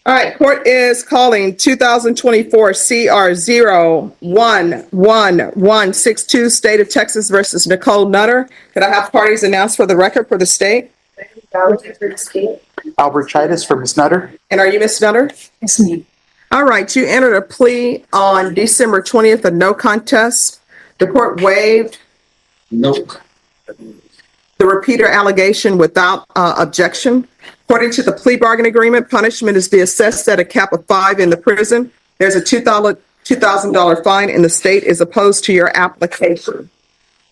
All right, court is calling 2024 CR 011162, State of Texas versus Nicole Nutter. Could I have parties announced for the record for the state? Albert Chidas for Ms. Nutter. And are you Ms. Nutter? Yes, ma'am. All right, you entered a plea on December 20th of no contest. The court waived the repeater allegation without objection. According to the plea bargain agreement, punishment is to be assessed at a cap of 5 in the prison. There's a $2,000 fine, and the state is opposed to your application.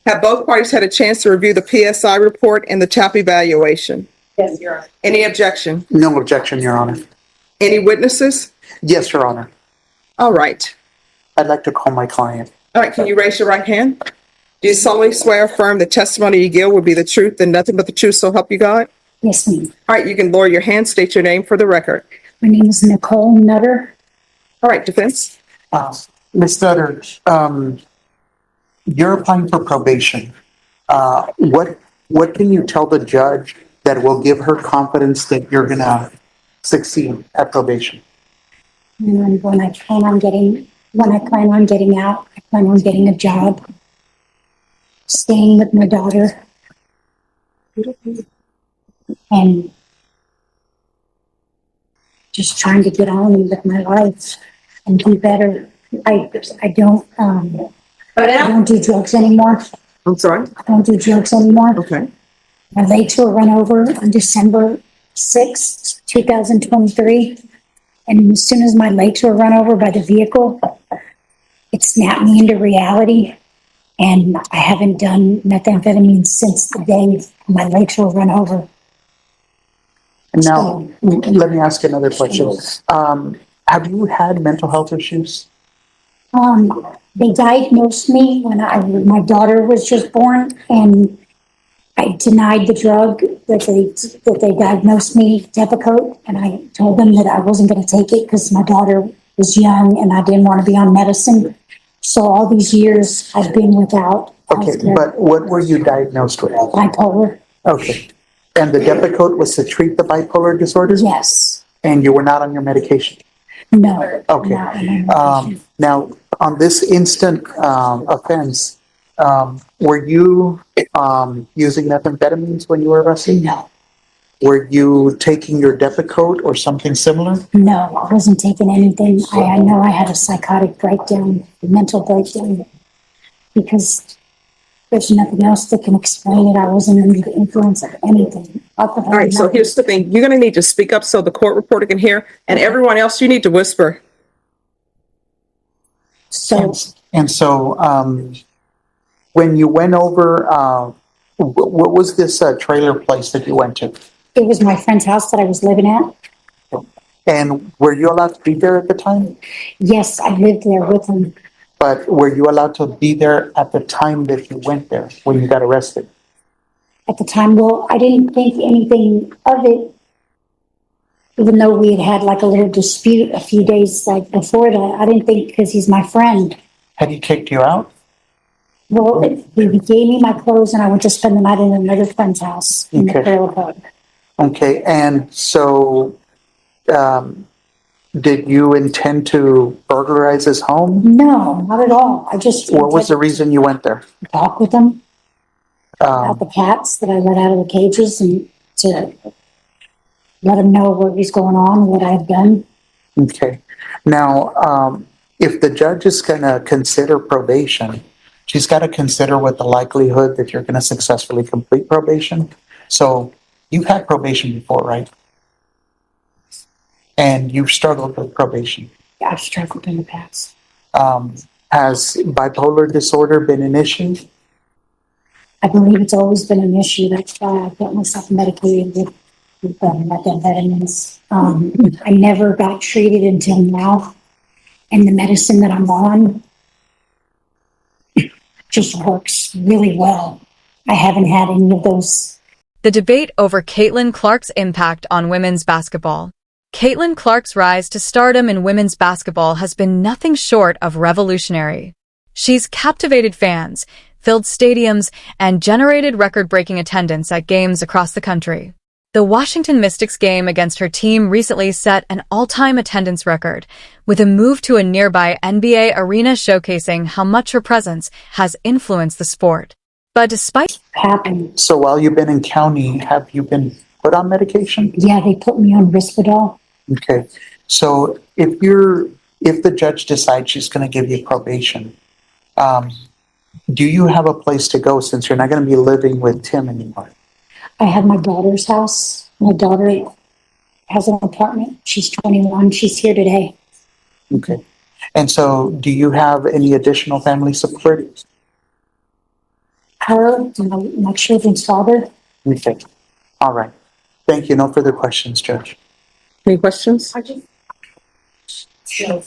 Have both parties had a chance to review the PSI report and the TAP evaluation? Yes, Your Honor. Any objection? No objection, Your Honor. Any witnesses? Yes, Your Honor. All right. I'd like to call my client. All right, can you raise your right hand? Do you solemnly swear or affirm the testimony you give will be the truth and nothing but the truth, so help you God? Yes, ma'am. All right, you can lower your hand, state your name for the record. My name is Nicole Nutter. All right, defense. Ms. Nutter, you're applying for probation. What can you tell the judge that will give her confidence that you're going to succeed at probation? And when I plan on getting out, I plan on getting a job, staying with my daughter, and just trying to get on with my life and do better. I don't do drugs anymore. I'm sorry? I don't do drugs anymore. Okay. My legs were run over on December 6th, 2023. And as soon as my legs were run over by the vehicle, it snapped me into reality. And I haven't done methamphetamine since the day my legs were run over. And now, let me ask you another question. Have you had mental health issues? They diagnosed me when my daughter was just born, and I denied the drug that they diagnosed me, Depakote, and I told them that I wasn't going to take it because my daughter was young and I didn't want to be on medicine. So all these years I've been without. Okay, but what were you diagnosed with? Bipolar. Okay. And the Depakote was to treat the bipolar disorder? Yes. And you were not on your medication? No. Okay. Not on my medication. Now, on this instant offense, were you using methamphetamines when you were arrested? No. Were you taking your Depakote or something similar? No, I wasn't taking anything. I know I had a psychotic breakdown, a mental breakdown, because there's nothing else that can explain it. I wasn't under the influence of anything. Alcohol. All right, so here's the thing. You're going to need to speak up so the court reporter can hear, and everyone else, you need to whisper. So, when you went over, what was this trailer place that you went to? it was my friend's house that I was living at. And were you allowed to be there at the time? Yes, I lived there with him. But were you allowed to be there at the time that you went there, when you got arrested? At the time, well, I didn't think anything of it, even though we had like a little dispute a few days like before that. I didn't think, because he's my friend. Had he kicked you out? Well, he gave me my clothes and I went to spend the night in another friend's house in the Okay. trailer park. Okay, and so did you intend to burglarize his home? No, not at all. I just What was the reason you went there? talk with him about the cats that I let out of the cages and to let him know what was going on, what I had done. Okay. Now, if the judge is going to consider probation, she's got to consider what the likelihood that you're going to successfully complete probation. So you've had probation before, right? And you've struggled with probation. Yeah, I've struggled in the past. Has bipolar disorder been an issue? I believe it's always been an issue. That's why I got myself medicated with methamphetamines. I never got treated until now. And the medicine that I'm on just works really well. I haven't had any of those. The debate over Caitlin Clark's impact on women's basketball. Caitlin Clark's rise to stardom in women's basketball has been nothing short of revolutionary. She's captivated fans, filled stadiums, and generated record-breaking attendance at games across the country. The Washington Mystics game against her team recently set an all-time attendance record, with a move to a nearby NBA arena showcasing how much her presence has influenced the sport. But despite Happened. So while you've been in county, have you been put on medication? Yeah, they put me on Risperdal. Okay. So if the judge decides she's going to give you probation, do you have a place to go since you're not going to be living with Tim anymore? I have my daughter's house. My daughter has an apartment. She's 21. She's here today. Okay. And so do you have any additional family support? Her, my children's father. Okay. All right. Thank you. No further questions, Judge. Any questions? I just, so,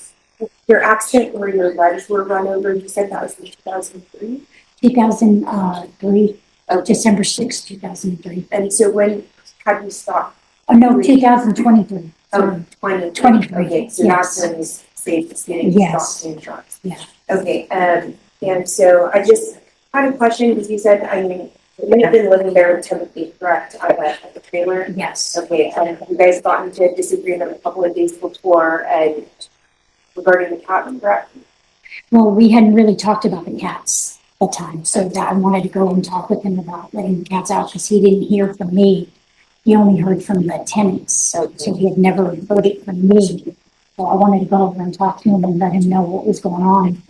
your accident where your legs were run over, you said that was in 2003? 2003, Okay. December 6, 2003. And so when had you stopped? Oh, no, 2023. Oh, Sorry. 2023. Okay, so Yes. that's when you saved the getting Yes. stopped doing drugs. Yeah. Okay, and so I just had a question because you said, I mean, you have been living there with Timothy, correct, at the trailer? Yes. Okay, and you guys got into a disagreement a couple of days before and regarding the cat, correct? Well, we hadn't really talked about the cats at the time, so that I wanted to go and talk with him about letting the cats out because he didn't hear from me. He only heard from the tenants, so he had never heard it from me. So I wanted to go over and talk to him and let him know what was going on.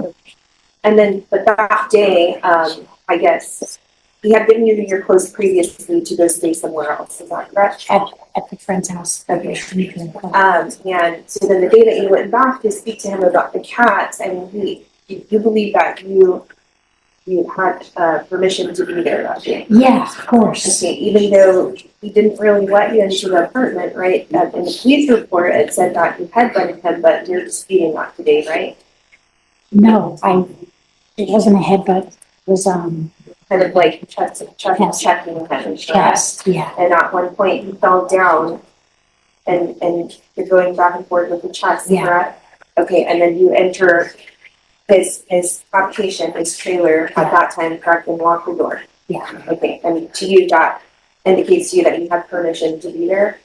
And then, but that day, I guess, he had been using your clothes previously to go stay somewhere else, is that correct? At the friend's house. Okay. And so then the day that you went back to speak to him about the cats, I mean, you believe that you had permission to be there that day? Yeah, of course. Okay, even though he didn't really let you into the apartment, right? In the police report, it said that you had butted him, but you're disputing that today, right? No, it wasn't a headbutt. It was, Kind of like checking him, correct? chest, yeah. And at one point he fell down and you're going back and forth with the chest, Yeah. correct? Okay, and then you enter his habitation, his trailer at that time, correct, and lock the door. Yeah. Okay, and to you, that indicates to you that you have permission to be there?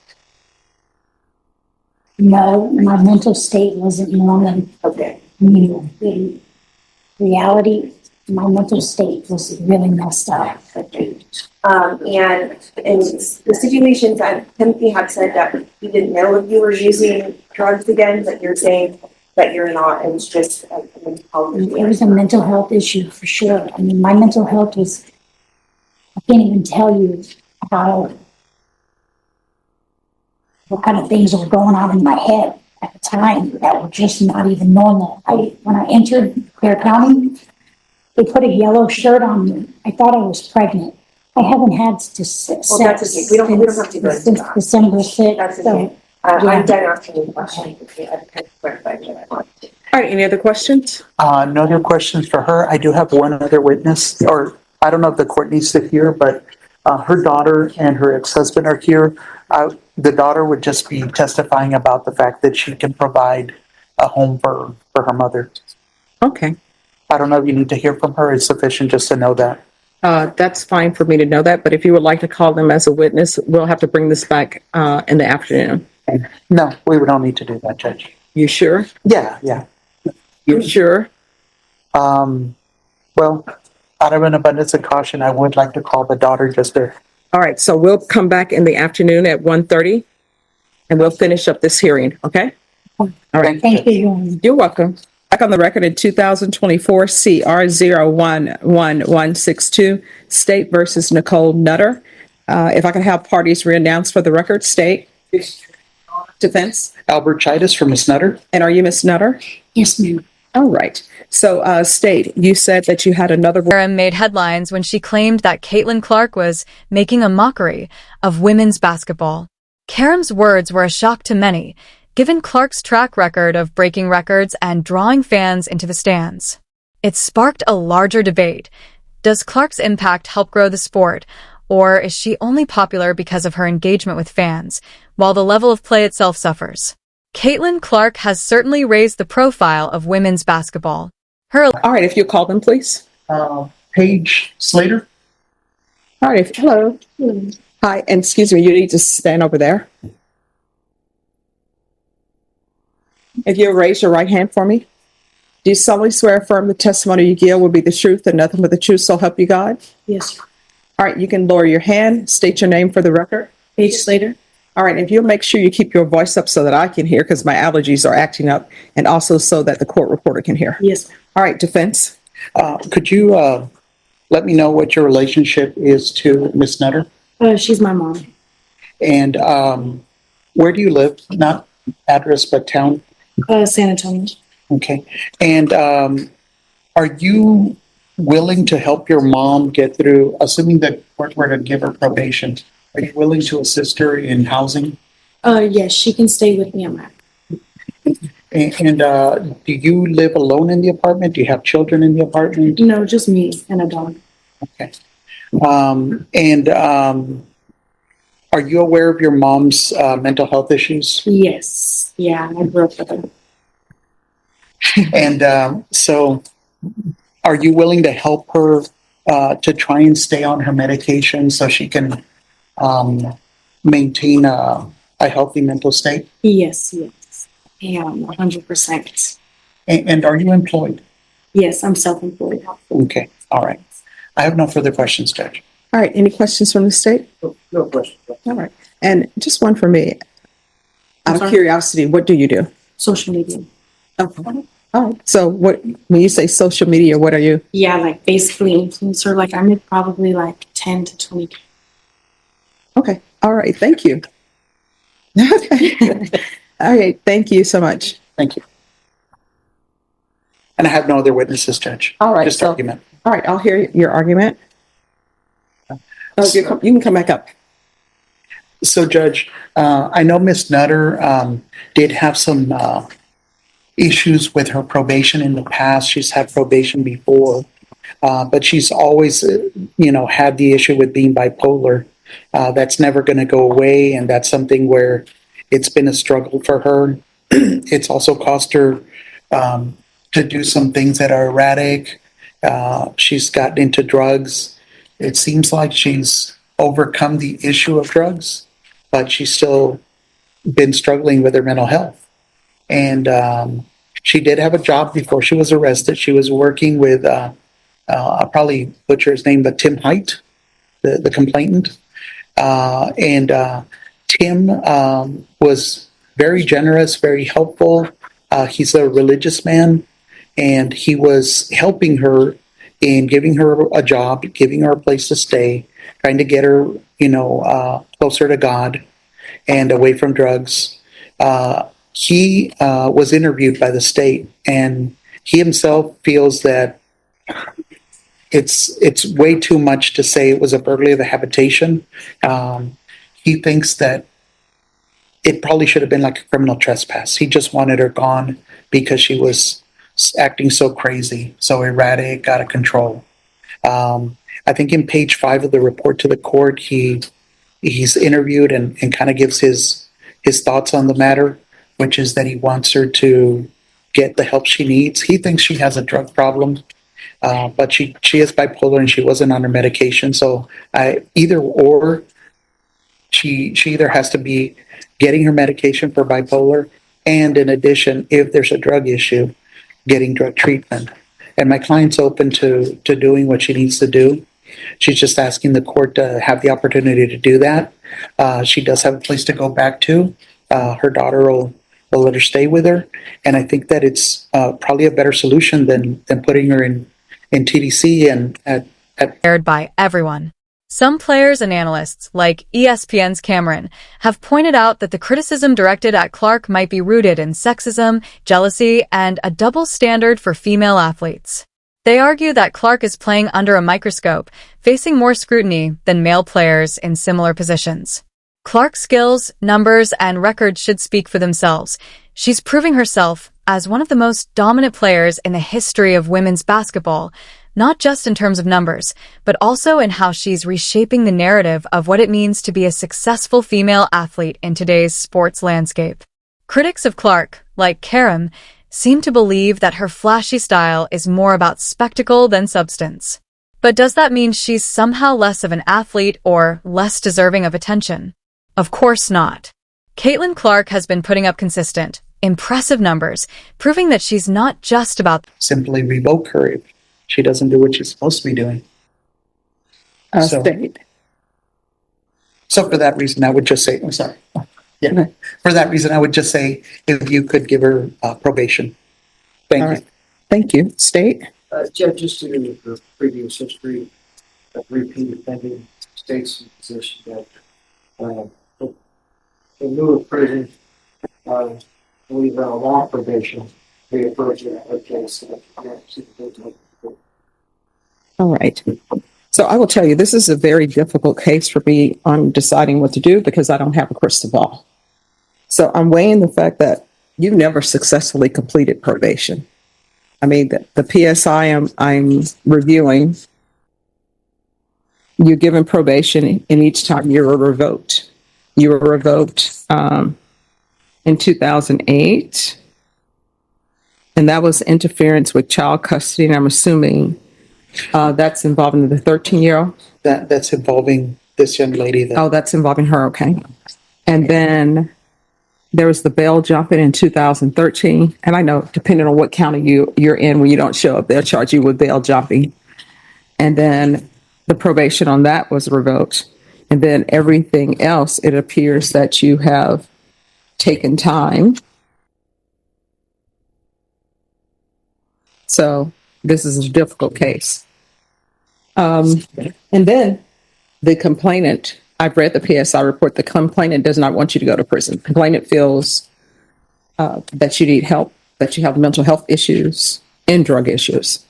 No, my mental state wasn't normal. Okay. In reality, my mental state was really messed up. Okay. And in the situations that Timothy had said that he didn't know if you were using drugs again, but you're saying that you're not, and it's just a mental health issue. It was a mental health issue for sure. I mean, my mental health was, I can't even tell you what kind of things were going on in my head at the time that were just not even normal. When I entered Clare County, they put a yellow shirt on me. I thought I was pregnant. I haven't had sex Well, that's okay. We don't have to go into since that. December 6th. That's So, okay. I'm done asking you questions. Okay, I've kind of clarified that. All right, any other questions? No other questions for her. I do have one other witness, or I don't know if the court needs to hear, but her daughter and her ex-husband are here. The daughter would just be testifying about the fact that she can provide a home for her mother. Okay, I don't know if you need to hear from her. It's sufficient just to know that. that's fine for me to know that, but if you would like to call them as a witness, we'll have to bring this back in the afternoon. No, we don't need to do that, Judge. You sure? Yeah. You sure? Well, out of an abundance of caution, I would like to call the daughter just to. All right, so we'll come back in the afternoon at 1:30 and we'll finish up this hearing, okay? All right, thank you, Your Honor. you're welcome. Back on the record in 2024 CR 011162, State versus Nicole Nutter. If I can have parties reannounced for the record, State. Defense. Albert Chidas from Miss Nutter. And are you Miss Nutter? Yes, ma'am. All right. So, State, you said that you had another. Karam made headlines when she claimed that Caitlin Clark was making a mockery of women's basketball. Karam's words were a shock to many, given Clark's track record of breaking records and drawing fans into the stands. It sparked a larger debate. Does Clark's impact help grow the sport, or is she only popular because of her engagement with fans, while the level of play itself suffers? Caitlin Clark has certainly raised the profile of women's basketball. All right, if you call them, please. Paige Slater. All right, hello. Hi, and excuse me, you need to stand over there. If you'll raise your right hand for me. Do you solemnly swear or affirm the testimony you give will be the truth and nothing but the truth, so help you God? Yes. All right, you can lower your hand, state your name for the record. Paige Slater. All right, if you'll make sure you keep your voice up so that I can hear, because my allergies are acting up, and also so that the court reporter can hear. Yes. All right, defense. Could you let me know what your relationship is to Miss Nutter? She's my mom. And where do you live? Not address, but town? San Antonio. Okay. And are you willing to help your mom get through, assuming the court were to give her probation, are you willing to assist her in housing? Yes, she can stay with me. I'm at. And do you live alone in the apartment? Do you have children in the apartment? No, just me and a dog. Okay. Are you aware of your mom's mental health issues? Yes. Yeah, I grew up with her. And so are you willing to help her to try and stay on her medication so she can maintain a healthy mental state? Yes. Yeah, 100%. And are you employed? Yes, I'm self-employed. Okay, all right. I have no further questions, Judge. All right, any questions from the state? No questions. All right, and just one for me. Out of sorry? curiosity, what do you do? Social media. Okay. All right, so what, when you say social media, what are you? Yeah, like basically influencer. Like I'm at probably like 10 to 20. Okay, all right, thank you. Okay. All right, thank you so much. Thank you. And I have no other witnesses, Judge. All right, Just so- argument. All right, I'll hear your argument. Oh, you can come back up. So, Judge, I know Miss Nutter did have some issues with her probation in the past. She's had probation before, but she's always, had the issue with being bipolar. That's never going to go away, and that's something where it's been a struggle for her. It's also caused her to do some things that are erratic. She's gotten into drugs. It seems like she's overcome the issue of drugs, but she's still been struggling with her mental health. And she did have a job before she was arrested. She was working with, I'll probably butcher his name, but Tim Height, the complainant. Tim was very generous, very helpful. He's a religious man, and he was helping her in giving her a job, giving her a place to stay, trying to get her, closer to God and away from drugs. He was interviewed by the state, and he himself feels that it's way too much to say it was a burglary of the habitation. He thinks that it probably should have been like a criminal trespass. He just wanted her gone because she was acting so crazy, so erratic, out of control. I think in page 5 of the report to the court, he's interviewed and kind of gives his thoughts on the matter, which is that he wants her to get the help she needs. He thinks she has a drug problem, but she is bipolar and she wasn't on her medication. So she either has to be getting her medication for bipolar, and in addition, if there's a drug issue, getting drug treatment. And my client's open to doing what she needs to do. She's just asking the court to have the opportunity to do that. She does have a place to go back to. Her daughter will let her stay with her. And I think that it's probably a better solution than putting her in TDC and Aired by everyone. Some players and analysts, like ESPN's Cameron, have pointed out that the criticism directed at Clark might be rooted in sexism, jealousy, and a double standard for female athletes. They argue that Clark is playing under a microscope, facing more scrutiny than male players in similar positions. Clark's skills, numbers, and records should speak for themselves. She's proving herself as one of the most dominant players in the history of women's basketball, not just in terms of numbers, but also in how she's reshaping the narrative of what it means to be a successful female athlete in today's sports landscape. Critics of Clark, like Karam, seem to believe that her flashy style is more about spectacle than substance. But does that mean she's somehow less of an athlete or less deserving of attention? Of course not. Caitlin Clark has been putting up consistent, impressive numbers, proving that she's not just about Simply revoke her if she doesn't do what she's supposed to be doing. So- State. So for that reason, I would just say, I'm sorry. Yeah, Okay. for that reason, I would just say if you could give her probation. Thank All you. right. Thank you. State. Judge, just due to the previous history of repeat offending states in position that, in lieu of prison, we have a long probation, we approach it in case. All right. So I will tell you, this is a very difficult case for me on deciding what to do because I don't have a crystal ball. So I'm weighing the fact that you've never successfully completed probation. I mean, the PSI I'm reviewing, you're given probation and each time you were revoked. You were revoked in 2008. And that was interference with child custody. And I'm assuming that's involving the 13-year-old. That's involving this young lady that Oh, that's involving her. Okay. And then there was the bail jumping in 2013. And I know, depending on what county you're in, when you don't show up, they'll charge you with bail jumping. And then the probation on that was revoked. And then everything else, it appears that you have taken time. So this is a difficult case. And then the complainant, I've read the PSI report, the complainant does not want you to go to prison. Complainant feels that you need help, that you have mental health issues and drug issues.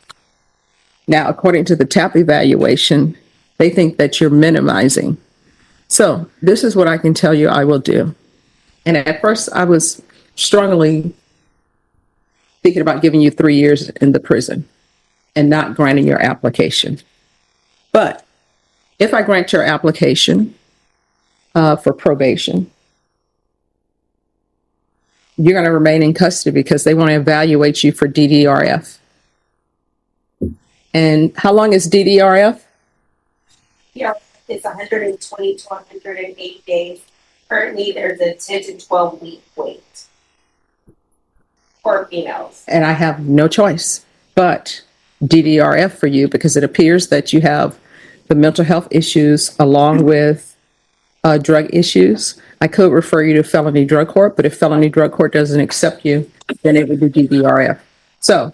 Now, according to the TAP evaluation, they think that you're minimizing. So this is what I can tell you I will do. And at first I was strongly thinking about giving you 3 years in the prison and not granting your application. But if I grant your application for probation, you're going to remain in custody because they want to evaluate you for DDRF. And how long is DDRF? Yeah, it's 120 to 180 days. Currently, there's a 10 to 12 week wait for females. And I have no choice but DDRF for you because it appears that you have the mental health issues along with drug issues. I could refer you to felony drug court, but if felony drug court doesn't accept you, then it would be DDRF. So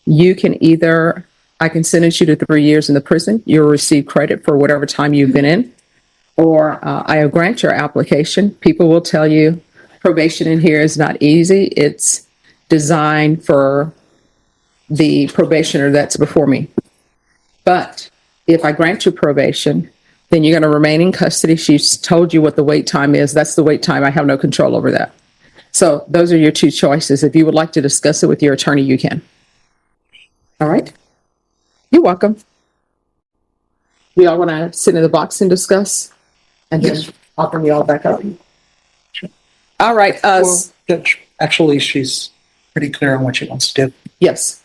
you can either, I can sentence you to 3 years in the prison. You'll receive credit for whatever time you've been in, or I'll grant your application. People will tell you probation in here is not easy. It's designed for the probationer that's before me. But if I grant you probation, then you're going to remain in custody. She's told you what the wait time is. That's the wait time. I have no control over that. So those are your two choices. If you would like to discuss it with your attorney, you can. All right. You're welcome. We all want to sit in the box and discuss? And then I'll bring you all back up. All right. Well, Judge, actually, she's pretty clear on what she wants to do. Yes.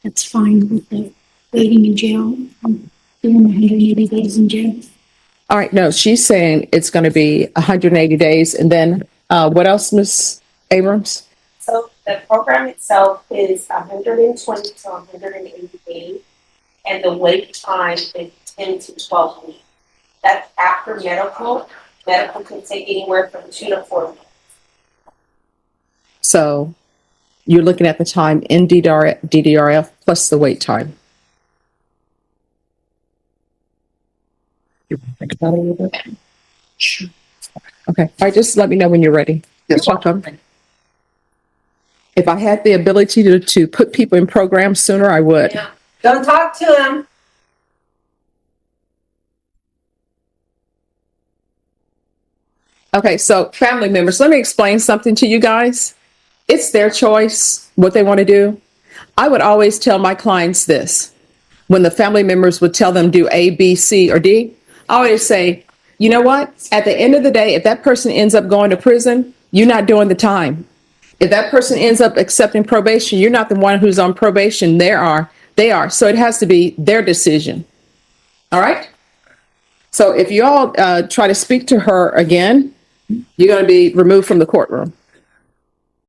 That's fine with the waiting in jail. I'm doing 180 days in jail. All right. No, she's saying it's going to be 180 days. And then what else, Ms. Abrams? So the program itself is 120 to 180 days, and the wait time is 10 to 12 weeks. That's after medical. Medical can take anywhere from 2 to 4 weeks. So you're looking at the time in DDRF plus the wait time. You want to think about it a little bit? Sure. Okay. All right. Just let me know when you're ready. Yes. You're welcome. If I had the ability to put people in programs sooner, I would. Yeah. Don't talk to him. Okay, so family members, let me explain something to you guys. It's their choice, what they want to do. I would always tell my clients this. When the family members would tell them do A, B, C, or D, I always say, you know what? At the end of the day, if that person ends up going to prison, you're not doing the time. If that person ends up accepting probation, you're not the one who's on probation. There are They are. So it has to be their decision. All right? So if you all try to speak to her again, you're going to be removed from the courtroom.